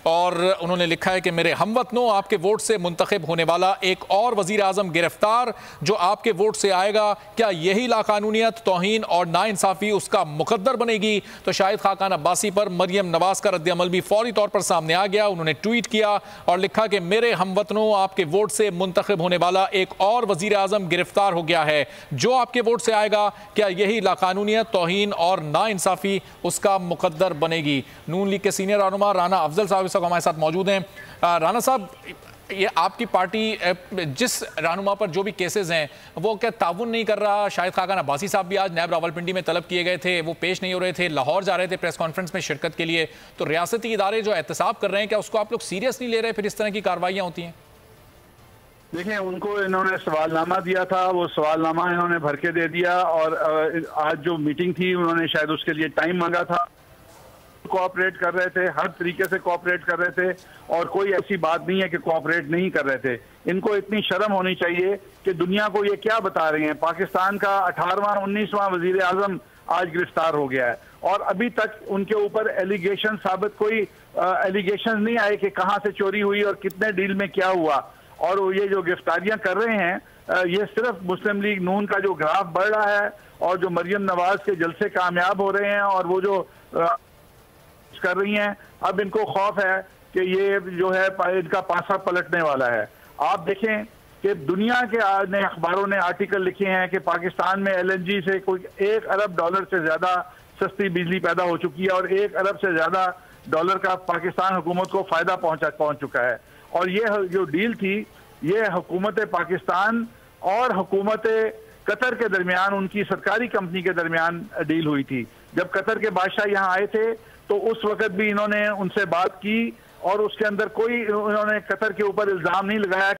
और उन्होंने लिखा है कि मेरे हमवतनों, आपके वोट से मुंतखब होने वाला एक और वजीर आजम गिरफ्तार जो आपके वोट से आएगा, क्या यही लाकानूनियत, तौहीन और नाइंसाफी उसका मुकद्दर बनेगी? तो शाहिद खाकान अब्बासी पर मरियम नवाज का रद्द-ए-अमल भी फौरी तौर पर सामने आ गया। उन्होंने ट्वीट किया और लिखा कि मेरे हमवतनों, आपके वोट से मुंतखब होने वाला एक और वजीर आजम गिरफ्तार हो गया है जो आपके वोट से आएगा, क्या यही लाकानूनियत, तौहीन और नाइंसाफी उसका मुकद्दर बनेगी? नून लीग के सीनियर रहनुमा राना अफजल साहब इस वक्त हमारे साथ मौजूद हैं। राना साहब, ये आपकी पार्टी जिस रहनुमा पर जो भी केसेस हैं वो क्या ताउन नहीं कर रहा? शाहिद खाकान अब्बासी साहब भी आज नैब रावलपिंडी में तलब किए गए थे, वो पेश नहीं हो रहे थे, लाहौर जा रहे थे प्रेस कॉन्फ्रेंस में शिरकत के लिए। तो रियासती इदारे जो एहतसाब कर रहे हैं, क्या उसको आप लोग सीरियस नहीं ले रहे? फिर इस तरह की कार्रवाइयाँ होती हैं। देखिए, उनको इन्होंने सवालनामा दिया था, वो सवालनामा इन्होंने भर के दे दिया और आज जो मीटिंग थी उन्होंने शायद उसके लिए टाइम मांगा था। कोऑपरेट कर रहे थे, हर तरीके से कोऑपरेट कर रहे थे और कोई ऐसी बात नहीं है कि कोऑपरेट नहीं कर रहे थे। इनको इतनी शर्म होनी चाहिए कि दुनिया को ये क्या बता रहे हैं। पाकिस्तान का 18वां 19वां वजीर आजम आज गिरफ्तार हो गया है और अभी तक उनके ऊपर एलिगेशन साबित कोई एलिगेशन नहीं आए कि कहाँ से चोरी हुई और कितने डील में क्या हुआ। और ये जो गिरफ्तारियां कर रहे हैं, ये सिर्फ मुस्लिम लीग नून का जो ग्राफ बढ़ रहा है और जो मरियम नवाज के जलसे कामयाब हो रहे हैं और वो जो कर रही हैं, अब इनको खौफ है कि ये जो है इनका पासा पलटने वाला है। आप देखें कि दुनिया के अखबारों ने आर्टिकल लिखे हैं कि पाकिस्तान में एलएनजी से कोई $1 अरब से ज्यादा सस्ती बिजली पैदा हो चुकी है और $1 अरब से ज्यादा डॉलर का पाकिस्तान हुकूमत को फायदा पहुंच चुका है। और ये जो डील थी, ये हुकूमत पाकिस्तान और हुकूमत कतर के दरमियान, उनकी सरकारी कंपनी के दरमियान डील हुई थी। जब कतर के बादशाह यहाँ आए थे तो उस वक्त भी इन्होंने उनसे बात की और उसके अंदर कोई इन्होंने कतर के ऊपर इल्जाम नहीं लगाया